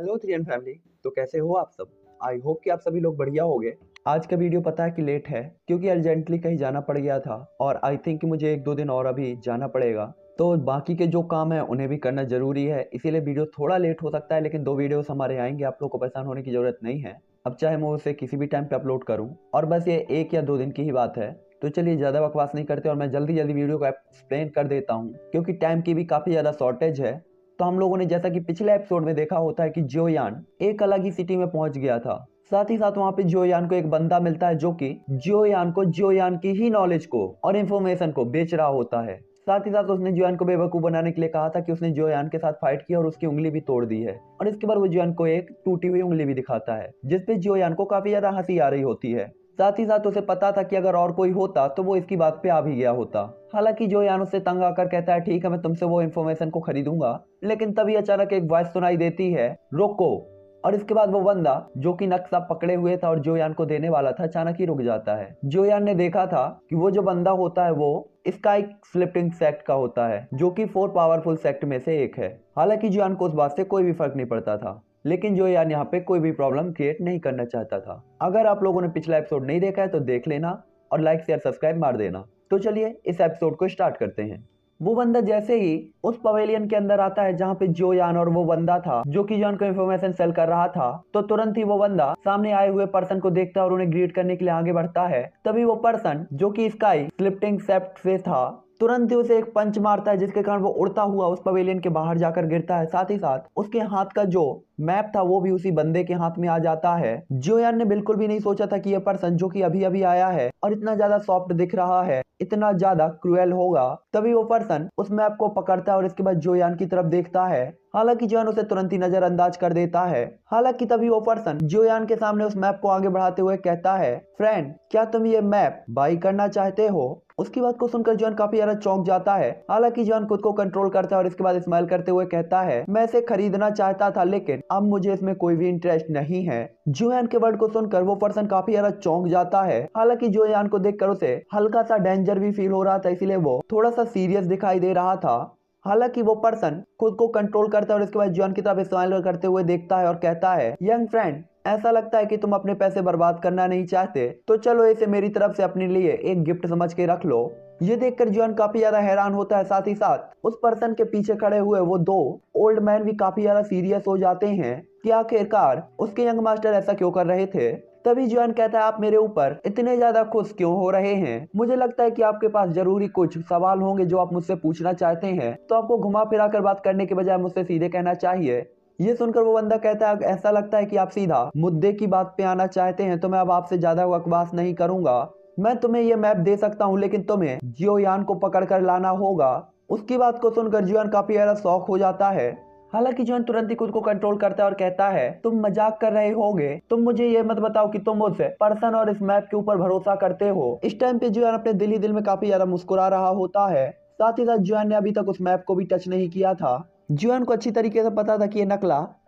Hello 3 family. तो कैसे हो आप सब? आई होप कि आप सभी लोग बढ़िया होंगे। आज का वीडियो पता है कि लेट है क्योंकि अर्जेंटली कहीं जाना पड़ गया था और आई थिंक कि मुझे 1-2 दिन और अभी जाना पड़ेगा। तो बाकी के जो काम है उन्हें भी करना जरूरी है, इसीलिए वीडियो थोड़ा लेट हो सकता है, लेकिन 2 वीडियोस हमारे आएंगे। आप लोग को परेशान होने की जरूरत नहीं है। अब चाहे मैं उसे किसी भी टाइम पे अपलोड करूँ, और बस ये 1 या 2 दिन की ही बात है। तो चलिए ज़्यादा बकवास नहीं करते और मैं जल्दी जल्दी वीडियो को एक्सप्लेन कर देता हूँ क्योंकि टाइम की भी काफ़ी ज़्यादा शॉर्टेज है। तो हम लोगों ने जैसा कि पिछले एपिसोड में देखा होता है कि जोयान एक अलग ही सिटी में पहुंच गया था। साथ ही साथ वहां पे जोयान को एक बंदा मिलता है जो कि जोयान की ही नॉलेज को और इन्फॉर्मेशन को बेच रहा होता है। साथ ही साथ उसने जोयान को बेवकूफ बनाने के लिए कहा था कि उसने जोयान के साथ फाइट किया और उसकी उंगली भी तोड़ दी है, और इसके बाद वो जोयान को एक टूटी हुई उंगली भी दिखाता है जिसपे जोयान को काफी ज्यादा हंसी आ रही होती है। साथ ही साथ उसे पता था कि अगर और कोई होता तो वो इसकी बात पे आ भी गया होता। हालांकि जोयान उससे तंग आकर कहता है ठीक है मैं तुमसे वो इन्फॉर्मेशन को खरीदूंगा, लेकिन तभी अचानक एक वॉइस सुनाई देती है, रोको। और इसके बाद वो बंदा जो कि नक्शा पकड़े हुए था और जोयान को देने वाला था अचानक ही रुक जाता है। जोयान ने देखा था कि वो जो बंदा होता है वो स्काई स्लिप्टिंग सेक्ट का होता है जो कि 4 पावरफुल सेक्ट में से एक है। हालांकि जोयान को उस बात से कोई भी फर्क नहीं पड़ता था, लेकिन जोयान यहाँ पे कोई भी प्रॉब्लम क्रिएट नहीं करना चाहता था। अगर आप लोगों ने पिछला एपिसोड नहीं देखा है तो देख लेना और लाइक शेयर सब्सक्राइब मार देना। तो चलिए इस एपिसोड को स्टार्ट करते हैं। वो बंदा जैसे ही उस पवेलियन के अंदर आता है जहाँ पे जोयान और वो बंदा था जो कि जॉन को इन्फॉर्मेशन सेल कर रहा था, तो तुरंत ही वो बंदा सामने आए हुए पर्सन को देखता है और उन्हें ग्रीट करने के लिए आगे बढ़ता है। तभी वो पर्सन जो कि स्काई स्लिप्टिंग सेप्ट से था तुरंत ही उसे एक पंच मारता है जिसके कारण वो उड़ता हुआ उस पवेलियन के बाहर जाकर गिरता है। साथ ही साथ उसके हाथ का जो मैप था वो भी उसी बंदे के हाथ में आ जाता है। जोयान ने बिल्कुल भी नहीं सोचा था कि यह पर्सन जो कि अभी अभी आया है और इतना ज्यादा सॉफ्ट दिख रहा है इतना ज्यादा क्रूएल होगा। तभी वो पर्सन उस मैप को पकड़ता है और इसके बाद जोयान की तरफ देखता है। हालांकि जोयान उसे तुरंत ही नजरअंदाज कर देता है। हालांकि तभी वो पर्सन जोयान के सामने उस मैप को आगे बढ़ाते हुए कहता है, फ्रेंड क्या तुम ये मैप बाई करना चाहते हो? उसकी बात को सुनकर जॉन काफी ज्यादा चौंक जाता है। हालांकि जॉन खुद को कंट्रोल करता है और इसके बाद स्माइल करते हुए कहता है, मैं इसे खरीदना चाहता था लेकिन अब मुझे इसमें कोई भी इंटरेस्ट नहीं है। जोयान के वर्ड को सुनकर वो पर्सन काफी ज्यादा चौंक जाता है। हालांकि जोयान को देखकर उसे हल्का सा डेंजर भी फील हो रहा था, इसीलिए वो थोड़ा सा सीरियस दिखाई दे रहा था। हालांकि वो पर्सन खुद को कंट्रोल करता है और इसके बाद जॉन की तरफ स्माइल करते हुए देखता है और कहता है, यंग फ्रेंड ऐसा लगता है कि तुम अपने पैसे बर्बाद करना नहीं चाहते, तो चलो इसे मेरी तरफ से अपने लिए एक गिफ्ट समझ के रख लो। ये देखकर जॉन काफी ज्यादा हैरान होता है। साथ ही साथ उस पर्सन के पीछे खड़े हुए वो 2 ओल्ड मैन भी काफी ज्यादा सीरियस हो जाते हैं कि आखिरकार उसके यंग मास्टर ऐसा क्यों कर रहे थे। तभी जॉन कहता है, आप मेरे ऊपर इतने ज्यादा खुश क्यों हो रहे हैं? मुझे लगता है कि आपके पास जरूरी कुछ सवाल होंगे जो आप मुझसे पूछना चाहते हैं, तो आपको घुमा फिरा कर बात करने के बजाय मुझसे सीधे कहना चाहिए। ये सुनकर वो बंदा कहता है, ऐसा लगता है कि आप सीधा मुद्दे की बात पे आना चाहते हैं, तो मैं अब आपसे ज्यादा बकवास नहीं करूंगा। मैं तुम्हें ये मैप दे सकता हूँ लेकिन तुम्हें जियोयान को पकड़ कर लाना होगा। उसकी बात को सुनकर जियोयान काफी ज्यादा शॉक हो जाता है। हालांकि जॉन तुरंत ही खुद को कंट्रोल करता है और कहता है, तुम मजाक कर रहे होगे, तुम मुझे ये मत बताओ कि तुम मुझसे पर्सन और इस मैप के ऊपर भरोसा करते हो। इस टाइम पे जॉन अपने दिल ही दिल में काफी ज्यादा मुस्कुरा रहा होता है। साथ ही साथ जॉन ने अभी तक उस मैप को भी टच नहीं किया था। जियोन को अच्छी तरीके से पता था कि ये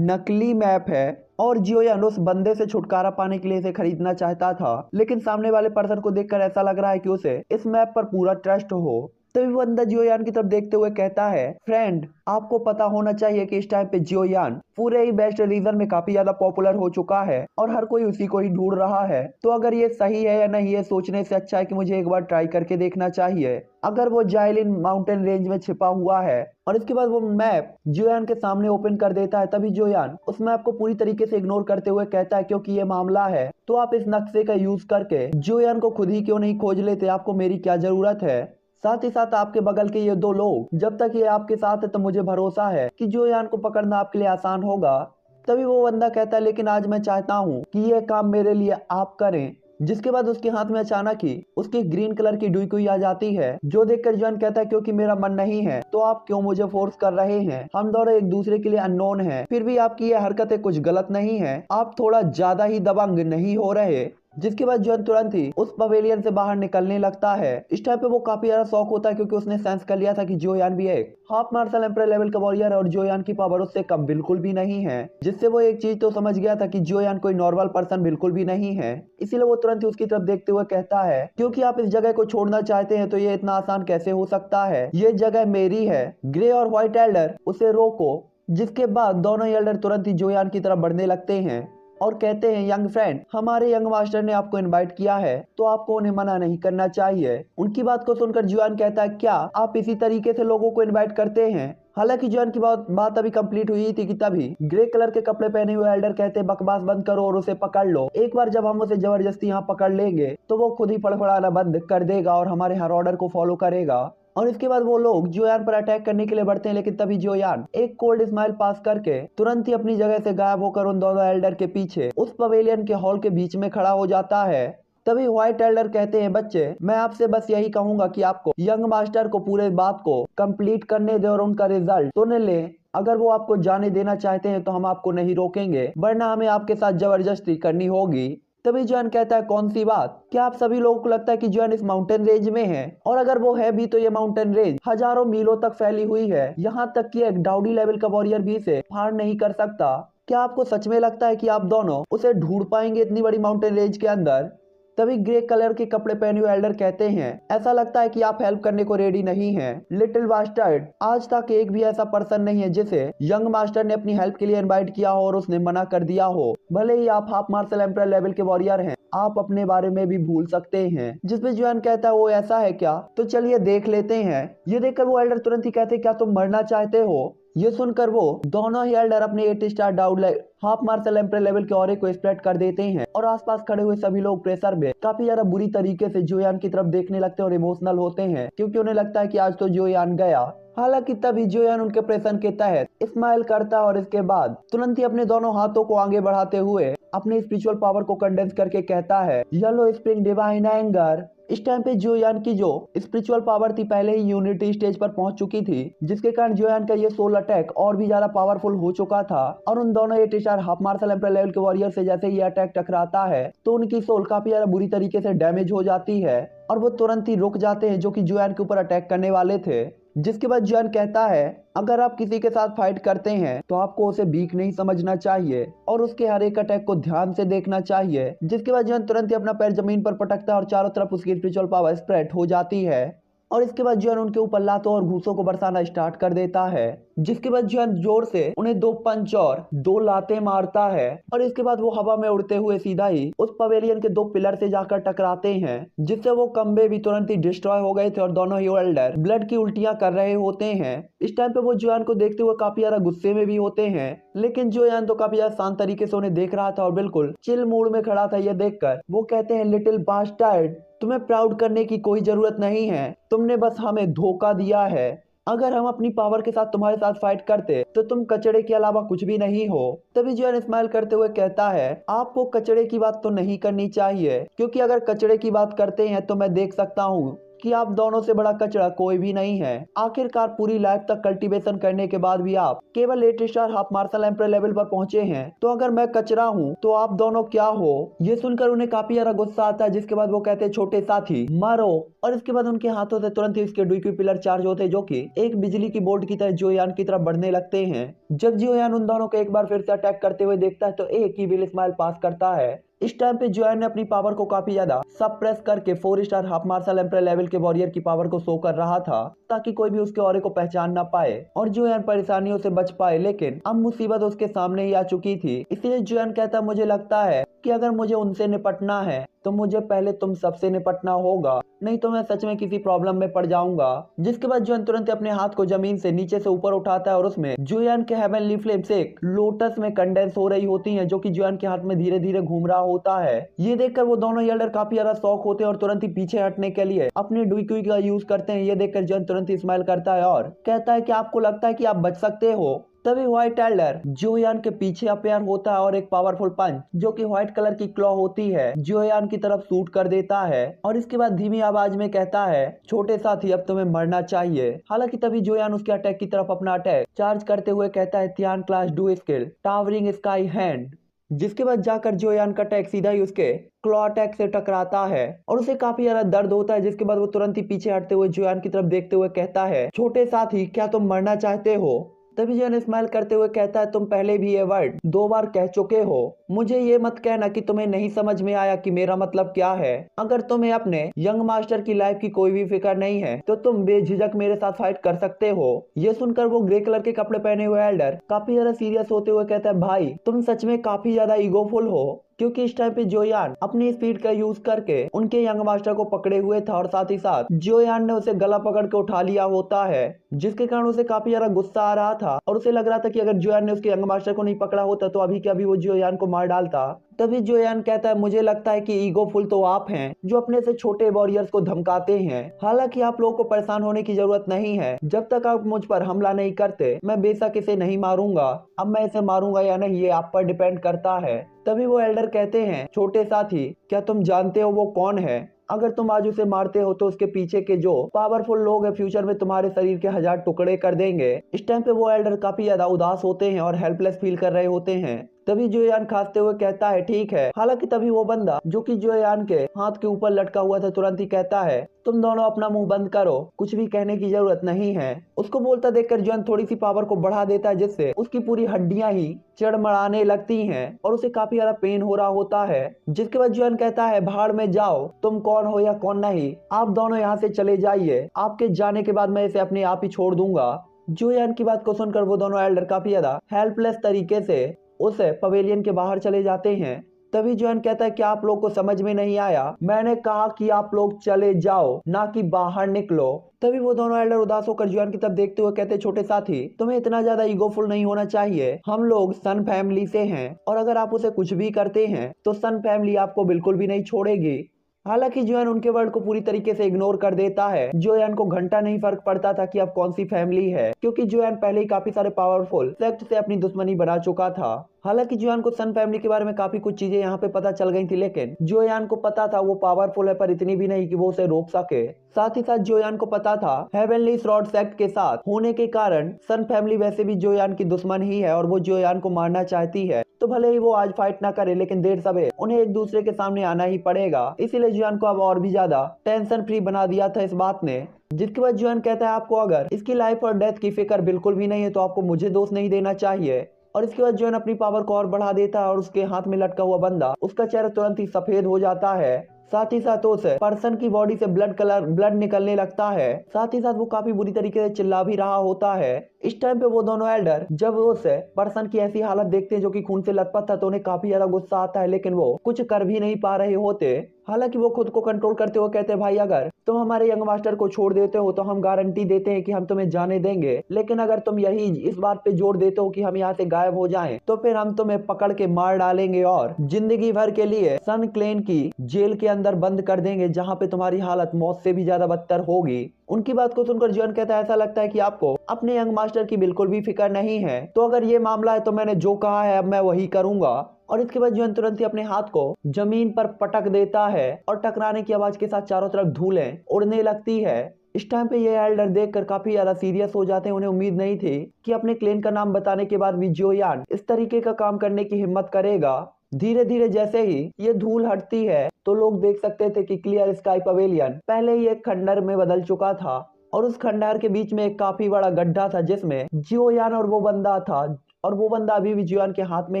नकली मैप है और जियोन उस बंदे से छुटकारा पाने के लिए इसे खरीदना चाहता था, लेकिन सामने वाले पर्सन को देखकर ऐसा लग रहा है कि उसे इस मैप पर पूरा ट्रस्ट हो। तभी वो बंदा जियोयान की तरफ देखते हुए कहता है, फ्रेंड आपको पता होना चाहिए कि इस टाइम पे जियोयान पूरे ही बेस्ट रीजन में काफी ज्यादा पॉपुलर हो चुका है और हर कोई उसी को ही ढूंढ रहा है। तो अगर ये सही है या नहीं ये सोचने से अच्छा है कि मुझे एक बार ट्राई करके देखना चाहिए। अगर वो जाइलिन माउंटेन रेंज में छिपा हुआ है और इसके बाद वो मैप जोयान के सामने ओपन कर देता है। तभी जोयान उस मैप को पूरी तरीके से इग्नोर करते हुए कहता है, क्योंकि ये मामला है तो आप इस नक्शे का यूज करके जोयान को खुद ही क्यों नहीं खोज लेते, आपको मेरी क्या जरूरत है। साथ ही साथ आपके बगल के ये 2 लोग जब तक ये आपके साथ है तो मुझे भरोसा है कि जोयान को पकड़ना आपके लिए आसान होगा। तभी वो बंदा कहता है, लेकिन आज मैं चाहता हूँ कि ये काम मेरे लिए आप करें। जिसके बाद उसके हाथ में अचानक ही उसकी ग्रीन कलर की डुई आ जाती है, जो देखकर जॉन कहता है, क्योंकि मेरा मन नहीं है तो आप क्यों मुझे फोर्स कर रहे हैं? हम दोनों एक दूसरे के लिए अननोन हैं, फिर भी आपकी ये हरकतें कुछ गलत नहीं है, आप थोड़ा ज्यादा ही दबंग नहीं हो रहे? जिसके बाद जॉन तुरंत ही उस पवेलियन से बाहर निकलने लगता है। इस टाइम पे वो काफी ज्यादा शौक होता है क्योंकि उसने सेंस कर लिया था कि जोयान भी एक हाफ मार्शल एम्पर लेवल का वॉरियर है और जोयान की पावर उससे कम बिल्कुल भी नहीं है, जिससे वो एक चीज तो समझ गया था कि जोयान कोई नॉर्मल पर्सन बिल्कुल भी नहीं है। इसीलिए वो तुरंत ही उसकी तरफ देखते हुए कहता है, क्योंकि आप इस जगह को छोड़ना चाहते हैं तो ये इतना आसान कैसे हो सकता है? ये जगह मेरी है। ग्रे और व्हाइट एल्डर उसे रोको। जिसके बाद दोनों ही एल्डर तुरंत ही जोयान की तरफ बढ़ने लगते हैं और कहते हैं, यंग फ्रेंड, हमारे यंग मास्टर ने आपको इनवाइट किया है तो आपको उन्हें मना नहीं करना चाहिए। उनकी बात को सुनकर जुआन कहता है, क्या आप इसी तरीके से लोगों को इनवाइट करते हैं? हालांकि जुआन की बात अभी कंप्लीट हुई थी कि तभी ग्रे कलर के कपड़े पहने हुए एल्डर कहते हैं, बकवास बंद करो और उसे पकड़ लो। एक बार जब हम उसे जबरदस्ती यहाँ पकड़ लेंगे तो वो खुद ही फड़फड़ाना बंद कर देगा और हमारे हर ऑर्डर को फॉलो करेगा। और इसके बाद वो लोग जोयान पर अटैक करने के लिए बढ़ते हैं, लेकिन तभी जोयान एक कोल्ड स्माइल पास करके तुरंत ही अपनी जगह से गायब होकर उन दोनों एल्डर के पीछे उस पवेलियन के हॉल के बीच में खड़ा हो जाता है। तभी व्हाइट एल्डर कहते हैं, बच्चे, मैं आपसे बस यही कहूंगा कि आपको यंग मास्टर को पूरे बात को कंप्लीट करने दे और उनका रिजल्ट सुन ले। अगर वो आपको जाने देना चाहते हैं तो हम आपको नहीं रोकेंगे, वरना हमें आपके साथ जबरदस्ती करनी होगी। तभी जॉन कहता है, कौन सी बात? क्या आप सभी लोगों को लगता है कि जॉन इस माउंटेन रेंज में है? और अगर वो है भी तो ये माउंटेन रेंज हजारों मीलों तक फैली हुई है, यहाँ तक कि एक डाउडी लेवल का वॉरियर भी इसे पार नहीं कर सकता। क्या आपको सच में लगता है कि आप दोनों उसे ढूंढ पाएंगे इतनी बड़ी माउंटेन रेंज के अंदर? तभी ग्रे कलर के कपड़े पहने हुए एल्डर कहते हैं, ऐसा लगता है कि आप हेल्प करने को रेडी नहीं हैं। लिटिल बास्टर्ड, आज तक एक भी ऐसा पर्सन नहीं है जिसे यंग मास्टर ने अपनी हेल्प के लिए इनवाइट किया हो और उसने मना कर दिया हो। भले ही आप हाफ मार्शल एम्परर लेवल के वॉरियर हैं, आप अपने बारे में भी भूल सकते हैं। जिसपे जुआन कहता है, वो ऐसा है क्या? तो चलिए देख लेते हैं। ये देखकर वो एल्डर तुरंत ही कहते, क्या तुम मरना चाहते हो? ये सुनकर वो दोनों ही एल्डर अपने 8 star down half martial emperor level के ऑरे को स्प्रेड कर देते हैं और आसपास खड़े हुए सभी लोग प्रेशर में काफी ज्यादा बुरी तरीके से जोयान की तरफ देखने लगते हैं और इमोशनल होते हैं, क्योंकि उन्हें लगता है कि आज तो जोयान गया। हालांकि तभी जोयान उनके प्रेशर के तहत स्माइल करता है और इसके बाद तुरंत ही अपने दोनों हाथों को आगे बढ़ाते हुए अपने स्पिरिचुअल पावर को कंडेंस करके कहता है, येलो स्प्रिंग डिवाइन एंगर। इस टाइम पे जोयान की जो स्पिरिचुअल पावर थी पहले ही यूनिटी स्टेज पर पहुंच चुकी थी, जिसके कारण जोयान का ये सोल अटैक और भी ज्यादा पावरफुल हो चुका था। और उन दोनों 8 star half martial emperor level के वॉरियर से जैसे ये अटैक टकराता है तो उनकी सोल काफी ज्यादा बुरी तरीके से डैमेज हो जाती है और वो तुरंत ही रुक जाते हैं जो कि जोयान के ऊपर अटैक करने वाले थे। जिसके बाद जोयान कहता है, अगर आप किसी के साथ फाइट करते हैं तो आपको उसे वीक नहीं समझना चाहिए और उसके हर एक अटैक को ध्यान से देखना चाहिए। जिसके बाद जोयान तुरंत ही अपना पैर जमीन पर पटकता है और चारों तरफ उसकी स्पिरिचुअल पावर स्प्रेड हो जाती है और इसके बाद जोयान उनके ऊपर लातों और घूसों को बरसाना स्टार्ट कर देता है। जिसके बाद जोयान जोर से उन्हें 2 पंच और 2 लातें मारता है और इसके बाद वो हवा में उड़ते हुए सीधा ही उस पवेलियन के 2 पिलर से जाकर टकराते हैं, जिससे वो खंबे भी तुरंत ही डिस्ट्रॉय हो गए थे और दोनों ही एल्डर ब्लड की उल्टियां कर रहे होते हैं। इस टाइम पे वो जोयान को देखते हुए काफी ज्यादा गुस्से में भी होते हैं, लेकिन जोयान तो काफी ज्यादा शांत तरीके से उन्हें देख रहा था और बिल्कुल चिल मूड में खड़ा था। यह देखकर वो कहते हैं, लिटिल बास्टर्ड, तुम्हें प्राउड करने की कोई जरूरत नहीं है, तुमने बस हमें धोखा दिया है। अगर हम अपनी पावर के साथ तुम्हारे साथ फाइट करते तो तुम कचड़े के अलावा कुछ भी नहीं हो। तभी जोयान स्माइल करते हुए कहता है, आपको कचड़े की बात तो नहीं करनी चाहिए, क्योंकि अगर कचड़े की बात करते हैं तो मैं देख सकता हूँ कि आप दोनों से बड़ा कचड़ा कोई भी नहीं है। आखिरकार पूरी लाइफ तक कल्टीवेशन करने के बाद भी आप केवल 8 star half martial emperor level पर पहुंचे हैं, तो अगर मैं कचरा हूं तो आप दोनों क्या हो? ये सुनकर उन्हें काफी ज्यादा गुस्सा आता है। जिसके बाद वो कहते हैं, छोटे साथी मारो। और इसके बाद उनके हाथों से तुरंत ही उसके डुइक्यू पिलर चार्ज होते हैं, जो कि एक बिजली की बोल्ट की तरह जोयान की तरफ बढ़ने लगते हैं। जब जोयान उन दोनों को एक बार फिर से अटैक करते हुए देखता है तो एक ही विल स्माइल पास करता है। इस टाइम पे जोयान ने अपनी पावर को काफी ज्यादा सप्रेस करके 4 star half martial emperor level के वॉरियर की पावर को शो कर रहा था, ताकि कोई भी उसके ऑरे को पहचान ना पाए और जोयान परेशानियों से बच पाए। लेकिन अब मुसीबत उसके सामने ही आ चुकी थी, इसलिए जोयान कहता, मुझे लगता है कि अगर मुझे उनसे निपटना है तो मुझे पहले तुम सबसे निपटना होगा, नहीं तो मैं सच में किसी प्रॉब्लम में पड़ जाऊंगा। जिसके बाद जोयान तुरंत अपने हाथ को जमीन से नीचे से ऊपर उठाता है और उसमें जोयान के हेवनली फ्लेम्स एक लोटस में कंडेंस हो रही होती हैं, जो कि जोयान के हाथ में धीरे धीरे घूम रहा होता है। ये देखकर वो दोनों एल्डर काफी ज्यादा शॉक होते हैं और तुरंत ही पीछे हटने के लिए अपने डुइक्यू का यूज करते हैं। ये देखकर जोयान तुरंत ही स्माइल करता है और कहता है कि आपको लगता है कि आप बच सकते हो। तभी व्हाइट एल्डर जोयान के पीछे अपेयर होता है और एक पावरफुल पंच जो कि व्हाइट कलर की क्लॉ होती है जोयान की तरफ शूट कर देता है और इसके बाद धीमी आवाज में कहता है, छोटे साथी, अब तुम्हें मरना चाहिए। हालांकि तभी जोयान उसके अटैक की तरफ अपना अटैक चार्ज करते हुए कहता है, थियान class do skill towering sky hand. जिसके बाद जाकर जोयान का अटैक सीधा ही उसके क्लॉ अटैक से टकराता है और उसे काफी ज्यादा दर्द होता है। जिसके बाद वो तुरंत ही पीछे हटते हुए जोयान की तरफ देखते हुए कहता है, छोटे साथी, क्या तुम मरना चाहते हो? तभी जोयान स्माइल करते हुए कहता है तुम पहले भी ये वर्ड 2 बार कह चुके हो, मुझे ये मत कहना कि तुम्हें नहीं समझ में आया कि मेरा मतलब क्या है। अगर तुम्हें अपने यंग मास्टर की लाइफ की कोई भी फिक्र नहीं है तो तुम बेझिझक मेरे साथ फाइट कर सकते हो। ये सुनकर वो ग्रे कलर के कपड़े पहने हुए एल्डर काफी ज्यादा सीरियस होते हुए कहता है भाई तुम सच में काफी ज्यादा ईगोफुल हो, क्योंकि इस टाइम पे जोयान अपनी स्पीड का यूज करके उनके यंग मास्टर को पकड़े हुए था और साथ ही साथ जोयान ने उसे गला पकड़ के उठा लिया होता है, जिसके कारण उसे काफी ज्यादा गुस्सा आ रहा था और उसे लग रहा था कि अगर जोयान ने उसके यंग मास्टर को नहीं पकड़ा होता तो अभी के अभी वो जोयान को मार डालता। तभी जोयान कहता है मुझे लगता है कि ईगोफुल तो आप हैं जो अपने से छोटे वॉरियर्स को धमकाते हैं। हालांकि आप लोगों को परेशान होने की जरूरत नहीं है, जब तक आप मुझ पर हमला नहीं करते मैं बेशक इसे नहीं मारूंगा। अब मैं इसे मारूंगा या नहीं ये आप पर डिपेंड करता है। तभी वो एल्डर कहते हैं छोटे साथी क्या तुम जानते हो वो कौन है? अगर तुम आज उसे मारते हो तो उसके पीछे के जो पावरफुल लोग हैं फ्यूचर में तुम्हारे शरीर के 1000 टुकड़े कर देंगे। इस टाइम पे वो एल्डर काफी ज्यादा उदास होते हैं और हेल्पलेस फील कर रहे होते हैं। तभी जोयान खांसते हुए कहता है ठीक है। हालांकि तभी वो बंदा जो कि जोयान के हाथ के ऊपर लटका हुआ था तुरंत ही कहता है तुम दोनों अपना मुंह बंद करो, कुछ भी कहने की जरूरत नहीं है। उसको बोलता देखकर जोयान थोड़ी सी पावर को बढ़ा देता है जिससे उसकी पूरी हड्डियां ही चढ़मड़ाने लगती हैं और उसे काफी ज्यादा पेन हो रहा होता है। जिसके बाद जोयान कहता है भाड़ में जाओ, तुम कौन हो या कौन नहीं, आप दोनों यहाँ से चले जाइए, आपके जाने के बाद मैं इसे अपने आप ही छोड़ दूंगा। जोयान की बात को सुनकर वो दोनों एल्डर काफी ज्यादा हेल्पलेस तरीके से उस पवेलियन के बाहर चले जाते हैं। तभी जोयान कहता है कि आप लोग को समझ में नहीं आया, मैंने कहा कि आप लोग चले जाओ ना कि बाहर निकलो। तभी वो दोनों एल्डर उदास होकर जोयान की तरफ देखते हुए कहते छोटे साथी तुम्हें इतना ज्यादा ईगोफुल नहीं होना चाहिए, हम लोग सन फैमिली से हैं और अगर आप उसे कुछ भी करते हैं तो सन फैमिली आपको बिल्कुल भी नहीं छोड़ेगी। हालांकि जोयान उनके वर्ड को पूरी तरीके से इग्नोर कर देता है। जोयान को घंटा नहीं फर्क पड़ता था कि अब कौन सी फैमिली है, क्योंकि जोयान पहले ही काफी सारे पावरफुल सेक्ट से अपनी दुश्मनी बना चुका था। हालांकि जोयान को सन फैमिली के बारे में काफी कुछ चीजें यहाँ पे पता चल गई थी, लेकिन जोयान को पता था वो पावरफुल है पर इतनी भी नहीं कि वो उसे रोक सके। साथ ही साथ जोयान को पता था हेवनली स्वॉर्ड सेक्ट के साथ होने के कारण सन फैमिली वैसे भी जोयान की दुश्मन ही है और वो जोयान को मारना चाहती है। तो भले ही वो आज फाइट ना करे लेकिन देर सवेर उन्हें एक दूसरे के सामने आना ही पड़ेगा। इसीलिए जोयान को अब और भी ज्यादा टेंशन फ्री बना दिया था इस बात ने। जिसके बाद जोयान कहता है आपको अगर इसकी लाइफ और डेथ की फिक्र बिल्कुल भी नहीं है तो आपको मुझे दोष नहीं देना चाहिए। और इसके बाद जोयान अपनी पावर को और बढ़ा देता है और उसके हाथ में लटका हुआ बंदा उसका चेहरा तुरंत ही सफेद हो जाता है। साथ ही साथ उस पर्सन की बॉडी से ब्लड निकलने लगता है। साथ ही साथ वो काफी बुरी तरीके से चिल्ला भी रहा होता है। इस टाइम पे वो दोनों एल्डर जब उस पर्सन की ऐसी हालत देखते हैं जो कि खून से लथपथ था तो उन्हें काफी ज्यादा गुस्सा आता है, लेकिन वो कुछ कर भी नहीं पा रहे होते। हालांकि वो खुद को कंट्रोल करते हुए कहते हैं भाई अगर तुम हमारे यंग मास्टर को छोड़ देते हो तो हम गारंटी देते हैं कि हम तुम्हें जाने देंगे, लेकिन अगर तुम यही इस बात पे जोर देते हो कि हम यहाँ से गायब हो जाएं तो फिर हम तुम्हें पकड़ के मार डालेंगे और जिंदगी भर के लिए सन क्लेन की जेल के अंदर बंद कर देंगे, जहाँ पे तुम्हारी हालत मौत से भी ज्यादा बदतर होगी। उनकी बात को सुनकर जोयान कहता है ऐसा लगता है कि आपको अपने यंग मास्टर की बिल्कुल भी फिक्र नहीं है, तो अगर ये मामला है तो मैंने जो कहा है अब मैं वही करूंगा। और इसके बाद जोयान तुरंत ही अपने हाथ को जमीन पर पटक देता है और टकराने की आवाज के साथ चारों तरफ धूलें उड़ने लगती है। इस टाइम पे ये एल्डर देखकर काफी ज्यादा सीरियस हो जाते हैं। उन्हें उम्मीद नहीं थी कि अपने क्लेन का नाम बताने के बाद भी जोयान इस तरीके का काम करने की हिम्मत करेगा। धीरे धीरे जैसे ही ये धूल हटती है तो लोग देख सकते थे कि क्लियर स्काई पवेलियन पहले ही एक खंडहर में बदल चुका था और उस खंडहर के बीच में एक काफी बड़ा गड्ढा था जिसमें जोयान और वो बंदा था और वो बंदा अभी भी जोयान के हाथ में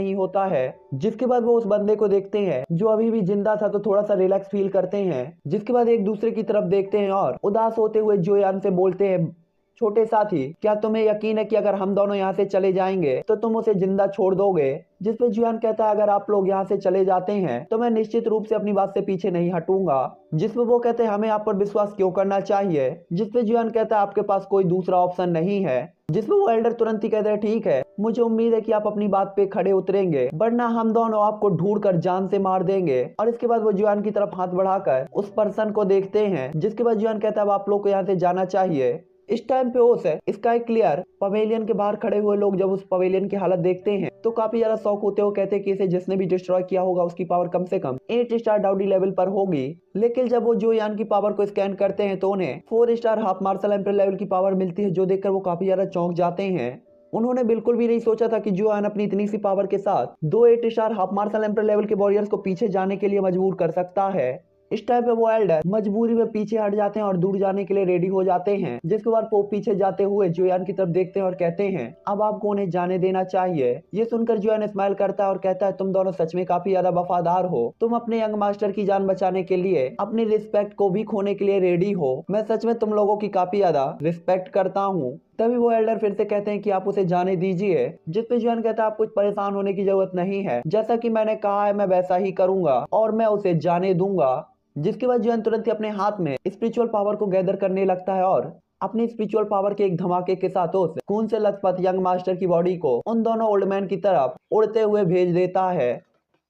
ही होता है। जिसके बाद वो उस बंदे को देखते हैं जो अभी भी जिंदा था तो थोड़ा सा रिलैक्स फील करते हैं। जिसके बाद एक दूसरे की तरफ देखते हैं और उदास होते हुए जोयान से बोलते हैं छोटे साथी क्या तुम्हें यकीन है कि अगर हम दोनों यहाँ से चले जाएंगे तो तुम उसे जिंदा छोड़ दोगे? जिस पे जोयान कहता है अगर आप लोग यहाँ से चले जाते हैं तो मैं निश्चित रूप से अपनी बात से पीछे नहीं हटूंगा। जिसपे वो कहते हैं हमें आप पर विश्वास क्यों करना चाहिए? जिसपे जोयान कहता है आपके पास कोई दूसरा ऑप्शन नहीं है। जिसमें वो एल्डर तुरंत ही कहते हैं ठीक है, मुझे उम्मीद है कि आप अपनी बात पे खड़े उतरेंगे वरना हम दोनों आपको ढूंढ कर जान से मार देंगे। और इसके बाद वो जोयान की तरफ हाथ बढ़ाकर उस पर्सन को देखते हैं। जिसके बाद जोयान कहता है आप लोग को यहाँ से जाना चाहिए। इस टाइम पे उस स्काई क्लियर पवेलियन के बाहर खड़े हुए लोग जब उस पवेलियन की हालत देखते हैं तो काफी ज्यादा शौक होते हुए कहते हैं कि इसे जिसने भी डिस्ट्रॉय किया होगा उसकी पावर कम से कम 8 स्टार डाउडी लेवल पर होगी। लेकिन जब वो जोयान की पावर को स्कैन करते हैं तो उन्हें 4 star half martial emperor level की पावर मिलती है, जो देखकर वो काफी ज्यादा चौंक जाते हैं। उन्होंने बिल्कुल भी नहीं सोचा था कि जोयान अपनी इतनी सी पावर के साथ 2 8 star half martial emperor level के वॉरियर्स को पीछे जाने के लिए मजबूर कर सकता है। इस टाइम पे वो एल्डर मजबूरी में पीछे हट जाते हैं और दूर जाने के लिए रेडी हो जाते हैं, जिसके बाद वो पीछे जाते हुए जोयान की तरफ देखते हैं और कहते हैं अब आपको उन्हें जाने देना चाहिए। ये सुनकर जोयान स्माइल करता है और कहता है तुम दोनों सच में काफी ज्यादा वफादार हो, तुम अपने यंग मास्टर की जान बचाने के लिए अपनी रिस्पेक्ट को भी खोने के लिए रेडी हो। मैं सच में तुम लोगों की काफी ज्यादा रिस्पेक्ट करता हूँ। तभी वो एल्डर फिर से कहते हैं कि आप उसे जाने दीजिए, जिस पे जोयान कहता है आप कुछ परेशान होने की जरूरत नहीं है, जैसा कि मैंने कहा है मैं वैसा ही करूंगा और मैं उसे जाने दूंगा। जिसके बाद जोयान तुरंत ही अपने हाथ में स्पिरिचुअल पावर को गैदर करने लगता है और अपनी स्पिरिचुअल पावर के एक धमाके के साथ उस खून से लथपथ यंग मास्टर की बॉडी को उन दोनों ओल्ड मैन की तरफ उड़ते हुए भेज देता है।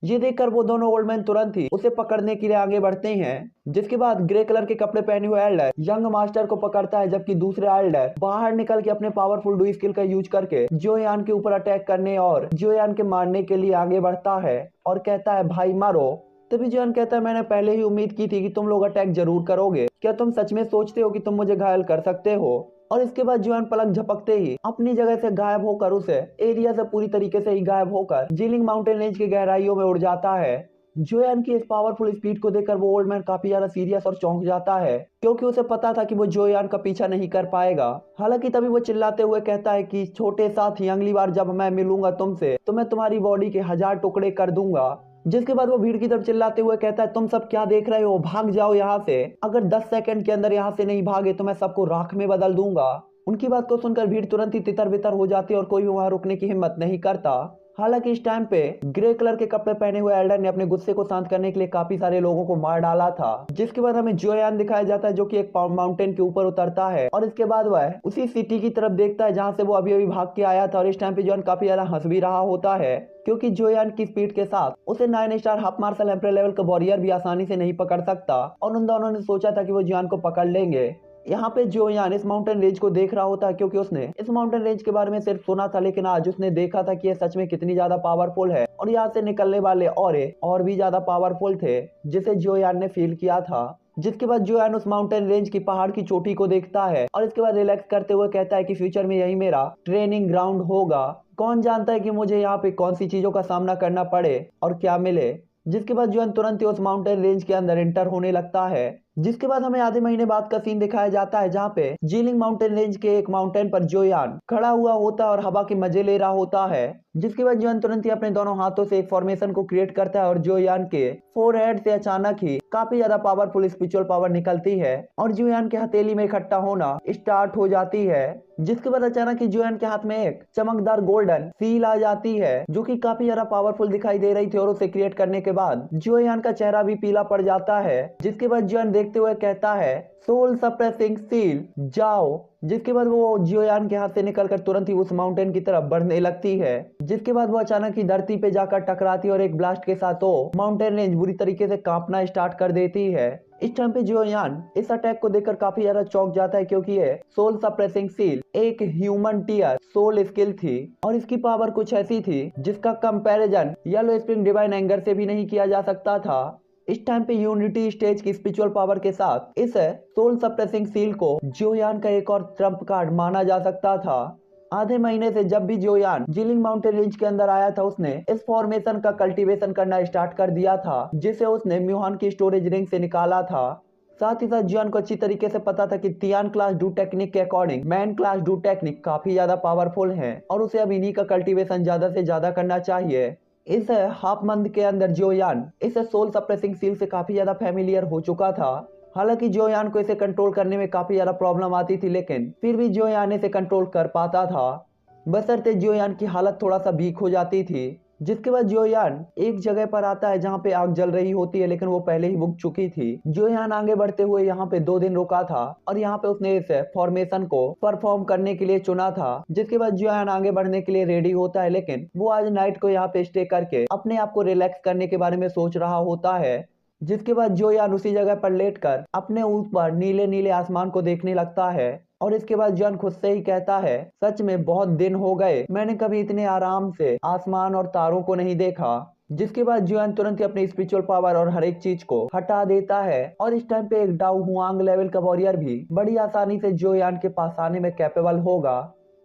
ये देखकर वो दोनों ओल्ड मैन तुरंत ही उसे पकड़ने के लिए आगे बढ़ते हैं। जिसके बाद ग्रे कलर के कपड़े पहने हुए एल्डर यंग मास्टर को पकड़ता है, जबकि दूसरे एल्डर बाहर निकल के अपने पावरफुल डू स्किल का यूज करके जोयान के ऊपर अटैक करने और जोयान के मारने के लिए आगे बढ़ता है और कहता है भाई मारो। तभी जोयान कहता है मैंने पहले ही उम्मीद की थी कि तुम लोग अटैक जरूर करोगे, क्या तुम सच में सोचते हो कि तुम मुझे घायल कर सकते हो। और इसके बाद जोयान पलक झपकते ही अपनी जगह से गायब होकर उसे एरिया से पूरी तरीके से ही गायब होकर जीलिंग माउंटेन रेंज की गहराइयों में उड़ जाता है। जोयान की इस पावरफुल स्पीड को देखकर वो ओल्ड मैन काफी ज्यादा सीरियस और चौंक जाता है, क्योंकि उसे पता था कि वो जोयान का पीछा नहीं कर पाएगा। हालांकि तभी वो चिल्लाते हुए कहता है कि छोटे साथी अगली बार जब मैं मिलूंगा तुमसे तो मैं तुम्हारी बॉडी के 1000 टुकड़े कर दूंगा। जिसके बाद वो भीड़ की तरफ चिल्लाते हुए कहता है तुम सब क्या देख रहे हो, भाग जाओ यहाँ से, अगर 10 सेकंड के अंदर यहाँ से नहीं भागे तो मैं सबको राख में बदल दूंगा। उनकी बात को सुनकर भीड़ तुरंत ही तितर बितर हो जाती है और कोई भी वहां रुकने की हिम्मत नहीं करता। हालांकि इस टाइम पे ग्रे कलर के कपड़े पहने हुए एल्डर ने अपने गुस्से को शांत करने के लिए काफी सारे लोगों को मार डाला था। जिसके बाद हमें जोयान दिखाया जाता है जो कि एक माउंटेन के ऊपर उतरता है और इसके बाद वह उसी सिटी की तरफ देखता है जहां से वो अभी अभी भाग के आया था। और इस टाइम पे जोयान काफी ज्यादा हंस भी रहा होता है, क्योंकि जोयान की स्पीड के साथ उसे 9 star half martial emperor level का वॉरियर भी आसानी से नहीं पकड़ सकता और उन दोनों ने सोचा था कि वो जोयान को पकड़ लेंगे। यहाँ पे जोयान इस माउंटेन रेंज को देख रहा होता है, क्योंकि उसने इस माउंटेन रेंज के बारे में सिर्फ सुना था, लेकिन आज उसने देखा था कि ये सच में कितनी ज्यादा पावरफुल है और यहाँ से निकलने वाले और भी ज्यादा पावरफुल थे, जिसे जोयान ने फील किया था। जिसके बाद जोयान उस माउंटेन रेंज की पहाड़ की चोटी को देखता है और इसके बाद रिलैक्स करते हुए कहता है कि फ्यूचर में यही मेरा ट्रेनिंग ग्राउंड होगा, कौन जानता है कि मुझे यहाँ पे कौन सी चीजों का सामना करना पड़े और क्या मिले। जिसके बाद जोयान तुरंत ही उस माउंटेन रेंज के अंदर एंटर होने लगता है। जिसके बाद हमें आधे महीने बाद का सीन दिखाया जाता है, जहाँ पे जीलिंग माउंटेन रेंज के एक माउंटेन पर जोयान खड़ा हुआ होता है और हवा के मजे ले रहा होता है। जिसके बाद जोयान तुरंत ही अपने दोनों हाथों से एक फॉर्मेशन को क्रिएट करता है और जोयान के फोरहेड से अचानक ही काफी ज्यादा पावरफुल स्पिरिचुअल पावर निकलती है और जोयान के हथेली में इकट्ठा होना स्टार्ट हो जाती है। जिसके बाद अचानक ही जोयान के हाथ में एक चमकदार गोल्डन सील आ जाती है, जो कि काफी ज्यादा पावरफुल दिखाई दे रही थी और उसे क्रिएट करने के बाद जोयान का चेहरा भी पीला पड़ जाता है। जिसके बाद जोयान देखते हुए कहता है सोल सप्रेसिंग सील जाओ। जिसके बाद वो जोयान के हाथ से निकलकर तुरंत ही उस माउंटेन की तरफ बढ़ने लगती है। जिसके बाद वो अचानक ही धरती पे जाकर टकराती है और एक ब्लास्ट के साथ वो माउंटेन रेंज बुरी तरीके से कांपना स्टार्ट कर देती है। इस टाइम पे जोयान इस अटैक को देखकर काफी ज्यादा चौंक जाता है, क्योंकि ये सोल सप्रेसिंग सील एक ह्यूमन टीयर सोल स्किल थी और इसकी पावर कुछ ऐसी थी जिसका comparison yellow spring divine anger से भी नहीं किया जा सकता था। इस टाइम पे यूनिटी स्टेज की स्पिरिचुअल पावर के साथ इस सोल सप्रेसिंग सील को जोयान का एक और ट्रम्प कार्ड माना जा सकता था। आधे महीने से जब भी जोयान जीलिंग माउंटेन रेंज के अंदर आया था, उसने इस फॉर्मेशन का कल्टीवेशन करना स्टार्ट कर दिया था, जिसे उसने म्यूहान की स्टोरेज रिंग से निकाला था। साथ ही साथ जोयान को अच्छी तरीके से पता था कि तियान क्लास डू टेक्निक के according man class do technique काफी ज्यादा पावरफुल है और उसे अब इन्हीं का कल्टीवेशन ज्यादा से ज्यादा करना चाहिए। इस हाफ मंथ के अंदर जोयान इस सोल सप्रेसिंग सील से काफी ज्यादा फेमिलियर हो चुका था। हालांकि जोयान को इसे कंट्रोल करने में काफी ज्यादा प्रॉब्लम आती थी, लेकिन फिर भी जोयान इसे कंट्रोल कर पाता था, बशर्ते जोयान की हालत थोड़ा सा वीक हो जाती थी। जिसके बाद जोयान एक जगह पर आता है जहाँ पे आग जल रही होती है, लेकिन वो पहले ही बुक चुकी थी। जोयान आगे बढ़ते हुए यहाँ पे 2 दिन रुका था और यहाँ पे उसने इस फॉर्मेशन को परफॉर्म करने के लिए चुना था। जिसके बाद जोयान आगे बढ़ने के लिए रेडी होता है, लेकिन वो आज नाइट को यहाँ पे स्टे करके अपने आप को रिलैक्स करने के बारे में सोच रहा होता है। जिसके बाद जोयान उसी जगह पर लेटकर अपने ऊपर नीले नीले आसमान को देखने लगता है और इसके बाद जोयान खुद से ही कहता है सच में बहुत दिन हो गए, मैंने कभी इतने आराम से आसमान और तारों को नहीं देखा। जिसके बाद जोयान तुरंत ही अपनी स्पिरिचुअल पावर और हर एक चीज को हटा देता है और इस टाइम पे एक डाउ हुआंग लेवल का वॉरियर भी बड़ी आसानी से जोयान के पास आने में कैपेबल होगा।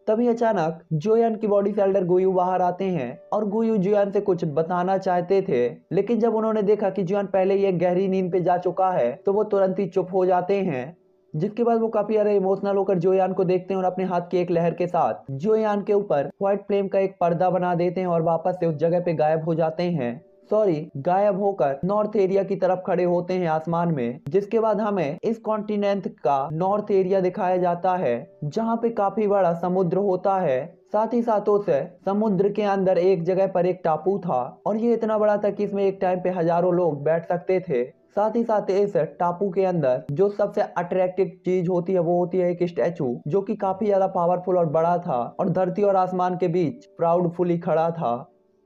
तभी अचानक जोयान की बॉडी से एल्डर गुयू बाहर आते हैं और गुयू जोयान से कुछ बताना चाहते थे, लेकिन जब उन्होंने देखा कि जोयान पहले ही एक गहरी नींद पे जा चुका है तो वो तुरंत ही चुप हो जाते हैं। जिसके बाद वो काफी ज्यादा इमोशनल होकर जोयान को देखते हैं और अपने हाथ की एक लहर के साथ जोयान के ऊपर व्हाइट फ्लेम का एक पर्दा बना देते हैं और वापस से उस जगह पे गायब हो जाते हैं। गायब होकर नॉर्थ एरिया की तरफ खड़े होते हैं आसमान में। जिसके बाद हमें इस कॉन्टिनेंट का नॉर्थ एरिया दिखाया जाता है जहाँ पे काफी बड़ा समुद्र होता है। साथ ही साथ उस समुद्र के अंदर एक जगह पर एक टापू था और ये इतना बड़ा था कि इसमें एक टाइम पे हजारों लोग बैठ सकते थे। साथ ही साथ इस टापू के अंदर जो सबसे अट्रैक्टिव चीज होती है वो होती है एक स्टैचू जो कि काफी ज्यादा पावरफुल और बड़ा था और धरती और आसमान के बीच प्राउडफुली खड़ा था।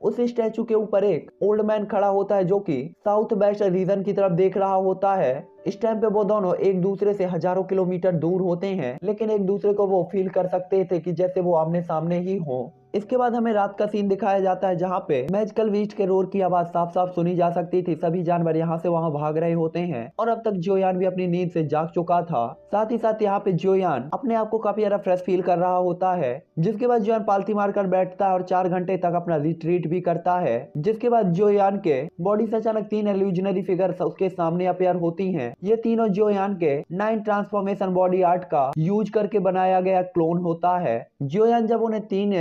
उस स्टैचू के ऊपर एक ओल्ड मैन खड़ा होता है जो कि साउथ वेस्ट रीजन की तरफ देख रहा होता है। इस टाइम पे वो दोनों एक दूसरे से हजारों किलोमीटर दूर होते हैं, लेकिन एक दूसरे को वो फील कर सकते थे कि जैसे वो आमने सामने ही हो। इसके बाद हमें रात का सीन दिखाया जाता है जहाँ पे मैजिकल बीस्ट के रोर की आवाज साफ साफ सुनी जा सकती थी। सभी जानवर यहाँ से वहाँ भाग रहे होते हैं और अब तक जोयान भी अपनी नींद से जाग चुका था। साथ ही साथ यहाँ पे जोयान अपने आप को काफी ज्यादा फ्रेश फील कर रहा होता है। जिसके बाद जोयान पालती मारकर बैठता है और 4 घंटे तक अपना रिट्रीट भी करता है। जिसके बाद जोयान के बॉडी से अचानक 3 इल्यूजनरी फिगर्स उसके सामने अपेयर होती हैं। ये तीनों जोयान के 9 ट्रांसफॉर्मेशन बॉडी आर्ट का यूज करके बनाया गया क्लोन होता है। जोयान जब उन्हें 3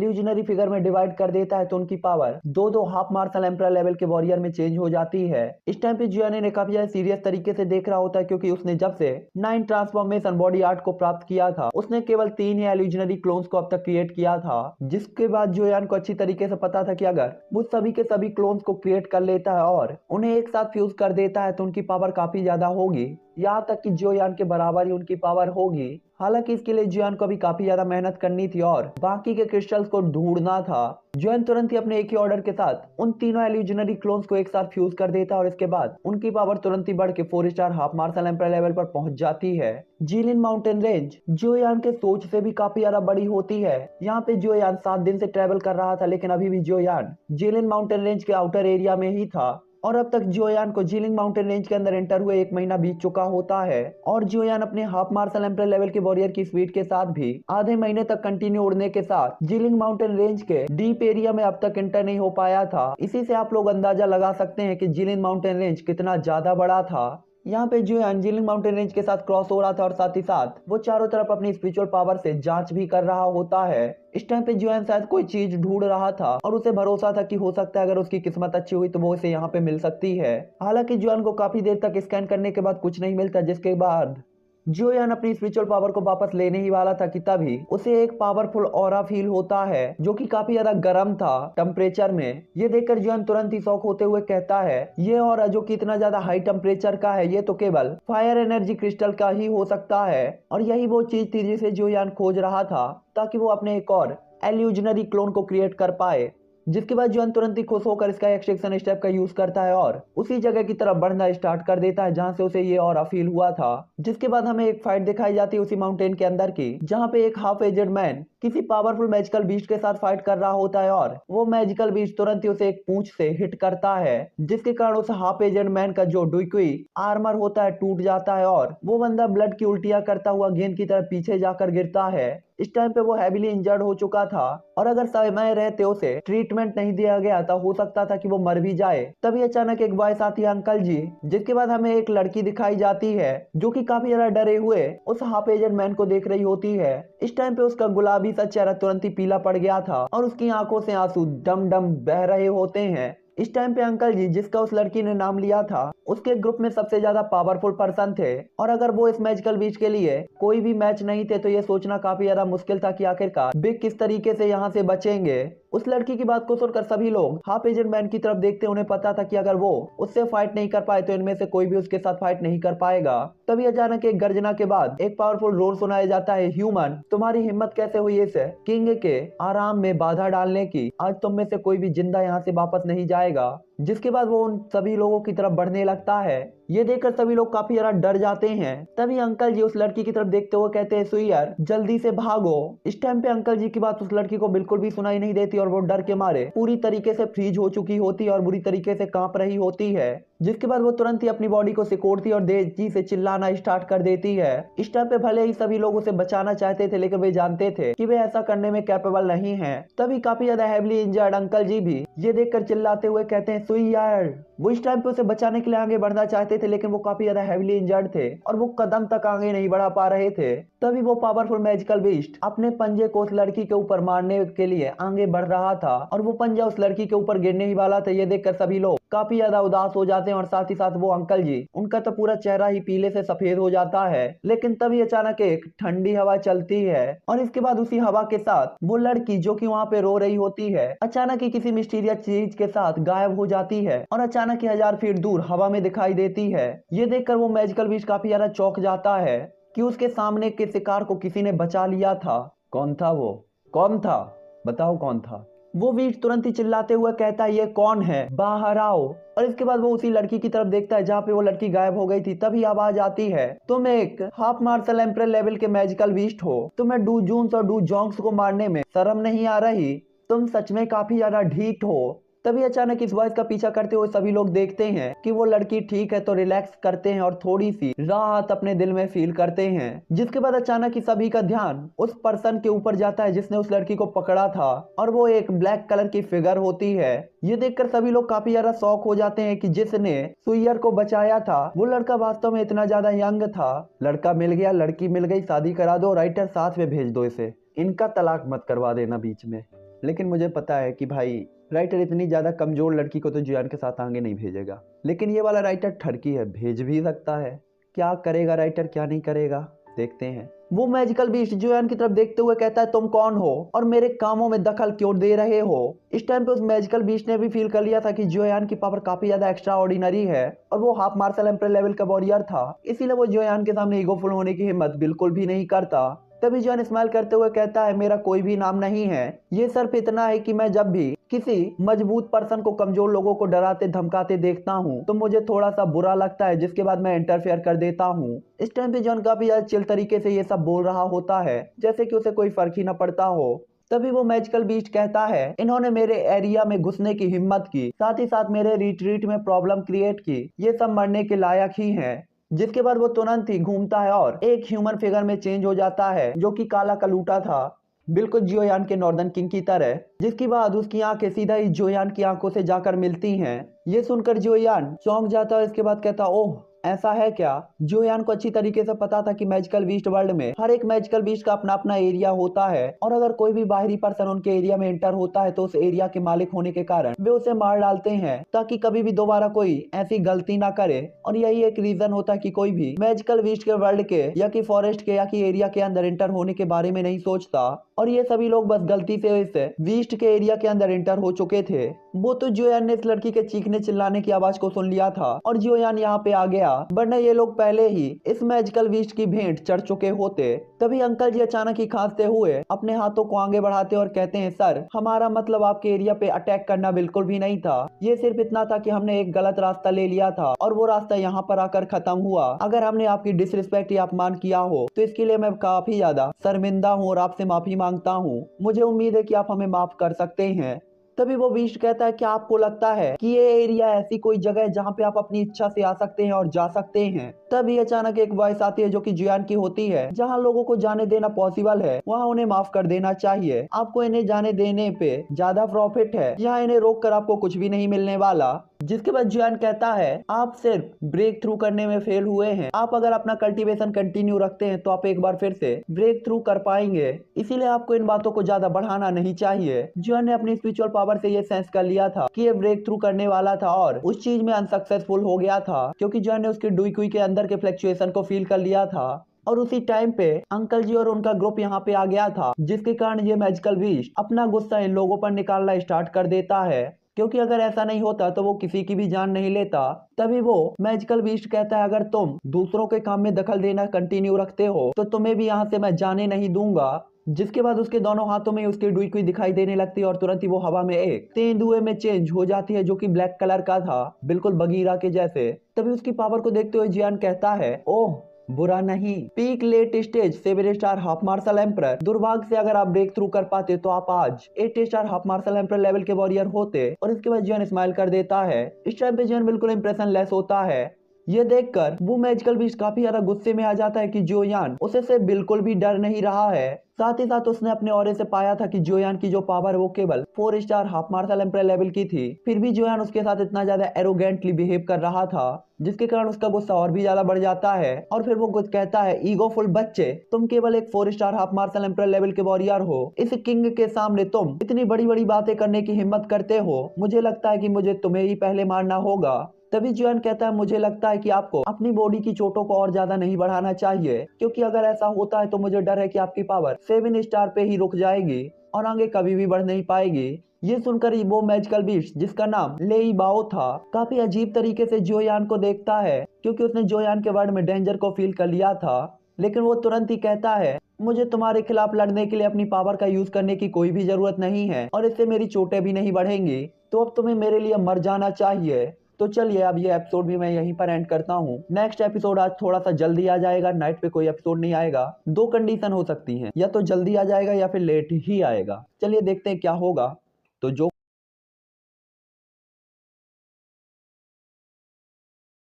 इल्यूजनरी फिगर में डिवाइड कर देता है तो उनकी पावर दो हाफ मार्शल एम्परर लेवल के वॉरियर में चेंज हो जाती है। इस टाइम पे जोयान ने काफी ज्यादा सीरियस तरीके से देख रहा होता है क्योंकि उसने जब से 9 ट्रांसफॉर्मेशन बॉडी आर्ट को प्राप्त किया था उसने केवल 3 ही इल्यूजनरी क्लोन्स को अब तक क्रिएट किया था। जिसके बाद जोयान को अच्छी तरीके से पता था कि अगर वो सभी के सभी क्लोन्स को क्रिएट कर लेता है और उन्हें एक साथ फ्यूज कर देता है तो उनकी पावर काफी ज्यादा होगी, यहाँ तक कि जोयान के बराबर ही उनकी पावर होगी। हालांकि इसके लिए जोयान को अभी काफी ज्यादा मेहनत करनी थी और बाकी के क्रिस्टल्स को ढूंढना था। जोयान तुरंत ही अपने एक ही ऑर्डर के साथ उन तीनों इल्यूजनरी क्लोन्स को एक साथ फ्यूज कर देता है और इसके बाद उनकी पावर तुरंत ही बढ़ के 4 star half martial emperor level पर पहुंच जाती है। जीलिन माउंटेन रेंज जोयान के सोच से भी काफी ज्यादा बड़ी होती है। यहाँ पे जोयान 7 दिन से ट्रेवल कर रहा था लेकिन अभी भी जोयान जीलिन माउंटेन रेंज के आउटर एरिया में ही था और अब तक जोयान को जीलिंग माउंटेन रेंज के अंदर एंटर हुए 1 महीना बीत चुका होता है और जोयान अपने हाफ मार्शल एम्परर लेवल के वॉरियर की स्पीड के साथ भी आधे महीने तक कंटिन्यू उड़ने के साथ जीलिंग माउंटेन रेंज के डीप एरिया में अब तक एंटर नहीं हो पाया था। इसी से आप लोग अंदाजा लगा सकते हैं कि जीलिंग माउंटेन रेंज कितना ज्यादा बड़ा था। यहाँ पे जोयान जीलिंग माउंटेन रेंज के साथ क्रॉस हो रहा था और साथ ही साथ वो चारों तरफ अपनी स्पिरिचुअल पावर से जांच भी कर रहा होता है। इस टाइम पे जोयान शायद कोई चीज ढूंढ रहा था और उसे भरोसा था कि हो सकता है अगर उसकी किस्मत अच्छी हुई तो वो उसे यहाँ पे मिल सकती है। हालांकि जोयान को काफी देर तक स्कैन करने के बाद कुछ नहीं मिलता, जिसके बाद जोयान अपनी स्पिरिचुअल पावर को वापस लेने ही वाला था कि तभी उसे एक पावरफुल ऑरा फील होता है जो कि काफी ज्यादा गर्म था टेम्परेचर में। ये देखकर जोयान तुरंत ही शॉक होते हुए कहता है ये ऑरा जो कि इतना ज्यादा हाई टेम्परेचर का है ये तो केवल फायर एनर्जी क्रिस्टल का ही हो सकता है और यही वो चीज थी जिसे जोयान खोज रहा था ताकि वो अपने एक और इल्यूजनरी क्लोन को क्रिएट कर पाए। जिसके बाद जोयान तुरंत ही खुश होकर इसका एक्सट्रैक्शन स्टेप का यूज करता है और उसी जगह की तरफ बढ़ना स्टार्ट कर देता है जहां से उसे ये ऑरा फील हुआ था। जिसके बाद हमें एक फाइट दिखाई जाती है उसी माउंटेन के अंदर की जहां पे एक हाफ एजेड मैन किसी पावरफुल मैजिकल बीस्ट के साथ फाइट कर रहा होता है और वो मैजिकल बीस्ट तुरंत ही उसे एक पूंछ से हिट करता है जिसके कारण उस हाफ एजेड मैन का जो डुइक्वी आर्मर होता है टूट जाता है और वो बंदा ब्लड की उल्टियां करता हुआ गेंद की तरफ पीछे जाकर गिरता है। इस टाइम पे वो हैवीली इंजर्ड हो चुका था और अगर समय रहते उसे ट्रीटमेंट नहीं दिया गया तो हो सकता था कि वो मर भी जाए। तभी अचानक एक वॉइस आती है अंकल जी, जिसके बाद हमें एक लड़की दिखाई जाती है जो कि काफी ज्यादा डरे हुए उस हाफ एजेड मैन को देख रही होती है। इस टाइम पे उसका गुलाबी सा चेहरा तुरंत ही पीला पड़ गया था और उसकी आंखों से आंसू डम डम बह रहे होते हैं। इस टाइम पे अंकल जी जिसका उस लड़की ने नाम लिया था उसके ग्रुप में सबसे ज्यादा पावरफुल पर्सन थे और अगर वो इस मैजिकल बीच के लिए कोई भी मैच नहीं थे तो ये सोचना काफी ज्यादा मुश्किल था कि आखिरकार बिग किस तरीके से यहाँ से बचेंगे। उस लड़की की बात को सुनकर सभी लोग हाफ एजेड मैन की तरफ देखते उन्हें पता था कि अगर वो उससे फाइट नहीं कर पाए तो इनमें से कोई भी उसके साथ फाइट नहीं कर पाएगा। तभी अचानक एक गर्जना के बाद एक पावरफुल रोर सुनाया जाता है, ह्यूमन तुम्हारी हिम्मत कैसे हुई इस किंग के आराम में बाधा डालने की, आज तुम में से कोई भी जिंदा यहाँ से वापस नहीं जाएगा। जिसके बाद वो उन सभी लोगों की तरफ बढ़ने लगता है। ये देखकर सभी लोग काफी ज्यादा डर जाते हैं। तभी अंकल जी उस लड़की की तरफ देखते हुए कहते हैं सुइयर जल्दी से भागो। इस टाइम पे अंकल जी की बात उस लड़की को बिल्कुल भी सुनाई नहीं देती और वो डर के मारे पूरी तरीके से फ्रीज हो चुकी होती है और बुरी तरीके से कांप रही होती है। जिसके बाद वो तुरंत ही अपनी बॉडी को सिकोड़ती और तेजी से चिल्लाना स्टार्ट कर देती है। इस टाइम पे भले ही सभी लोग उसे बचाना चाहते थे, लेकिन वे जानते थे कि वे ऐसा करने में कैपेबल नहीं है। तभी काफी ज्यादा हेवली इंजर्ड अंकल जी भी ये देखकर चिल्लाते हुए कहते हैं, सुई यार। वो इस टाइम पे उसे बचाने के लिए आगे बढ़ना चाहते थे, लेकिन वो काफी ज्यादा हेवली इंजर्ड थे और वो कदम तक आगे नहीं बढ़ा पा रहे थे। तभी वो पावरफुल मैजिकल बीस्ट अपने पंजे को उस लड़की के ऊपर मारने के लिए आगे बढ़ रहा था और वो पंजा उस लड़की के ऊपर गिरने ही वाला था। ये देखकर सभी लोग काफी ज्यादा उदास हो जाते हैं और साथ ही साथ वो अंकल जी, उनका तो पूरा चेहरा ही पीले से सफेद हो जाता है। लेकिन तभी अचानक एक ठंडी हवा चलती है और इसके बाद उसी हवा के साथ वो लड़की जो कि वहाँ पे रो रही होती है, अचानक ही किसी मिस्टीरियस चीज के साथ गायब हो जाती है और अचानक ही 1000 फीट दूर हवा में दिखाई देती है। ये देखकर वो मैजिकल बीस्ट काफी ज्यादा चौंक जाता है कि उसके सामने के शिकार को किसी ने बचा लिया था। कौन था वो? कौन था? बताओ कौन था? वो वीर तुरंत ही चिल्लाते हुए कहता है, ये कौन है, बाहर आओ। और इसके बाद वो उसी लड़की की तरफ देखता है जहाँ पे वो लड़की गायब हो गई थी। तभी आवाज आती है, तुम एक हाफ मार्शल एम्परर लेवल के मैजिकल बीस्ट हो, तुम्हें डू जून्स और डू जोंग्स को मारने में शर्म नहीं आ रही, तुम सच में काफी ज्यादा ढीठ हो। तभी अचानक इस वॉइस का पीछा करते हुए सभी लोग देखते हैं कि वो लड़की ठीक है, तो रिलैक्स करते हैं और थोड़ी सी राहत अपने दिल में फील करते हैं। जिसके बाद अचानक ही सभी का ध्यान उस पर्सन के ऊपर जाता है जिसने उस लड़की को पकड़ा था और वो एक ब्लैक कलर की फिगर होती है। ये देखकर सभी लोग काफी ज्यादा शॉक हो जाते हैं कि जिसने सुइयर को बचाया था वो लड़का वास्तव में इतना ज्यादा यंग था। लड़का मिल गया, लड़की मिल गई, शादी करा दो, राइटर साथ में भेज दो इसे, इनका तलाक मत करवा देना बीच में। लेकिन मुझे पता है कि भाई राइटर इतनी ज्यादा कमजोर लड़की को तो जियान के साथ आगे नहीं भेजेगा, लेकिन ये वाला राइटर ठरकी है, भेज भी सकता है। क्या करेगा राइटर, क्या नहीं करेगा, देखते हैं। वो मैजिकल बीस्ट जियान की तरफ देखते हुए कहता है, तुम कौन हो और मेरे कामों में दखल क्यों दे रहे हो? इस टाइम पे उस मैजिकल बीस्ट ने भी फील कर लिया था कि जियान की पावर काफी ज्यादा एक्स्ट्रा ऑर्डिनरी है और वो हाफ मार्शल एम्परर लेवल का वॉरियर था, इसीलिए वो जियान के सामने ईगोफुल होने की हिम्मत बिल्कुल भी नहीं करता। तभी जॉन स्माइल करते हुए कहता है, मेरा कोई भी नाम नहीं है, ये सिर्फ इतना है कि मैं जब भी किसी मजबूत पर्सन को कमजोर लोगों को डराते धमकाते देखता हूँ तो मुझे थोड़ा सा बुरा लगता है, जिसके बाद मैं इंटरफेयर कर देता हूँ। इस टाइम पे जॉन काफी ज्यादा चिल तरीके से ये सब बोल रहा होता है जैसे कि उसे कोई फर्क ही न पड़ता हो। तभी वो मैजिकल बीस्ट कहता है, इन्होंने मेरे एरिया में घुसने की हिम्मत की, साथ ही साथ मेरे रिट्रीट में प्रॉब्लम क्रिएट की, ये सब मरने के लायक ही हैं। जिसके बाद वो तुरंत ही घूमता है और एक ह्यूमन फिगर में चेंज हो जाता है जो कि काला कलूटा था, बिल्कुल जियोयान के नॉर्दर्न किंग की तरह। जिसके बाद उसकी आंखें सीधा ही जियोयान की आंखों से जाकर मिलती हैं। ये सुनकर जियोयान चौंक जाता है, इसके बाद कहता, ओह ऐसा है क्या? जियोयान को अच्छी तरीके से पता था कि मैजिकल बीस्ट वर्ल्ड में हर एक मैजिकल बीस्ट का अपना अपना एरिया होता है और अगर कोई भी बाहरी पर्सन उनके एरिया में एंटर होता है तो उस एरिया के मालिक होने के कारण वे उसे मार डालते हैं ताकि कभी भी दोबारा कोई ऐसी गलती ना करे। और यही एक रीजन होता है कि कोई भी मैजिकल बीस्ट के वर्ल्ड के या कि फॉरेस्ट के या कि एरिया के अंदर एंटर होने के बारे में नहीं सोचता। और ये सभी लोग बस गलती से इस बीस्ट के एरिया के अंदर एंटर हो चुके थे। वो तो जियोयान ने इस लड़की के चीखने चिल्लाने की आवाज को सुन लिया था और जियोयान यहाँ पे आ गया, वरना ये लोग पहले ही इस मैजिकल बीस्ट की भेंट चढ़ चुके होते। तभी अंकल जी अचानक ही खांसते हुए अपने हाथों को आगे बढ़ाते और कहते हैं, सर हमारा मतलब आपके एरिया पे अटैक करना बिल्कुल भी नहीं था, ये सिर्फ इतना था कि हमने एक गलत रास्ता ले लिया था और वो रास्ता यहाँ पर आकर खत्म हुआ। अगर हमने आपकी डिसरिस्पेक्ट या अपमान किया हो तो इसके लिए मैं काफी ज्यादा शर्मिंदा हूँ और आपसे माफी मांगता हूँ। मुझे उम्मीद है कि आप हमें माफ कर सकते हैं। तभी वो बीस्ट कहता है, क्या आपको लगता है कि ये एरिया ऐसी कोई जगह है जहाँ पे आप अपनी इच्छा से आ सकते हैं और जा सकते हैं? तभी अचानक एक वॉइस आती है जो कि जियान की होती है, जहाँ लोगों को जाने देना पॉसिबल है वहाँ उन्हें माफ कर देना चाहिए, आपको इन्हें जाने देने पे ज्यादा प्रॉफिट है, यहाँ इन्हें रोक कर आपको कुछ भी नहीं मिलने वाला। जिसके बाद जियान कहता है, आप सिर्फ ब्रेक थ्रू करने में फेल हुए हैं, आप अगर अपना कल्टीवेशन कंटिन्यू रखते हैं तो आप एक बार फिर से ब्रेक थ्रू कर पाएंगे, इसीलिए आपको इन बातों को ज्यादा बढ़ाना नहीं चाहिए। जियान ने अपनी स्पिरिचुअल पावर से ये सेंस कर लिया था कि ये ब्रेक थ्रू करने वाला था और उस चीज में अनसक्सेसफुल हो गया था, क्योंकि जियान ने उसकी डुई कुई के अंदर के फ्लक्चुएशन को फील कर लिया था। और उसी टाइम पे अंकल जी और उनका ग्रुप यहाँ पे आ गया था, जिसके कारण ये मैजिकल बीस्ट अपना गुस्सा इन लोगों पर निकालना स्टार्ट कर देता है, क्योंकि अगर ऐसा नहीं होता तो वो किसी की भी जान नहीं लेता। तभी वो मैजिकल बीस्ट कहता है, अगर तुम दूसरों के काम में दखल देना कंटिन्यू रखते हो तो तुम्हें भी यहाँ से मैं जाने नहीं दूंगा। जिसके बाद उसके दोनों हाथों में उसकी डुई कुई दिखाई देने लगती है और तुरंत ही वो हवा में एक तेंदुए में चेंज हो जाती है जो कि ब्लैक कलर का था, बिल्कुल बगीरा के जैसे। तभी उसकी पावर को देखते हुए जियान कहता है, ओह बुरा नहीं। Peak late stage 7 star half martial emperor. दुर्भाग्य से अगर आप ब्रेक थ्रू कर पाते तो आप आज 8 star half martial emperor level के वॉरियर होते। और इसके बाद जियान स्माइल कर देता है। इस टाइम पे जियान बिल्कुल इंप्रेशन लेस होता है। ये देखकर वो मैजिकल बीस्ट काफी ज्यादा गुस्से में आ जाता है कि जोयान उसे से बिल्कुल भी डर नहीं रहा है। साथ ही साथ उसने अपने ऑरे से पाया था कि जोयान की जो पावर वो केवल 4 star half martial emperor level की थी। फिर भी जोयान उसके साथ इतना ज्यादा एरोगेंटली बिहेव कर रहा था, जिसके कारण उसका गुस्सा और भी ज्यादा बढ़ जाता है। और फिर वो कुछ कहता है, ईगोफुल बच्चे, तुम केवल एक 4 star half martial emperor level के वॉरियर हो। इस किंग के सामने तुम इतनी बड़ी बड़ी बातें करने की हिम्मत करते हो। मुझे लगता है कि मुझे तुम्हें ही पहले मारना होगा। तभी जोयान कहता है, मुझे लगता है कि आपको अपनी बॉडी की चोटों को और ज्यादा नहीं बढ़ाना चाहिए, क्योंकि अगर ऐसा होता है तो मुझे डर है कि आपकी पावर 7 स्टार पे ही रुक जाएगी और आगे कभी भी बढ़ नहीं पाएगी। ये सुनकर ही वो मैजिकल बीस्ट जिसका नाम लेई बाओ था काफी अजीब तरीके से जोयान को देखता है, क्योंकि उसने जोयान के वर्ड में डेंजर को फील कर लिया था। लेकिन वो तुरंत ही कहता है, मुझे तुम्हारे खिलाफ लड़ने के लिए अपनी पावर का यूज करने की कोई भी जरूरत नहीं है और इससे मेरी चोटें भी नहीं बढ़ेंगी। तो अब तुम्हें मेरे लिए मर जाना चाहिए। तो चलिए अब ये एपिसोड भी मैं यहीं पर एंड करता हूँ। नेक्स्ट एपिसोड आज थोड़ा सा जल्दी आ जाएगा, नाइट पे कोई एपिसोड नहीं आएगा। दो कंडीशन हो सकती हैं, या तो जल्दी आ जाएगा या फिर लेट ही आएगा। चलिए देखते हैं क्या होगा। तो जो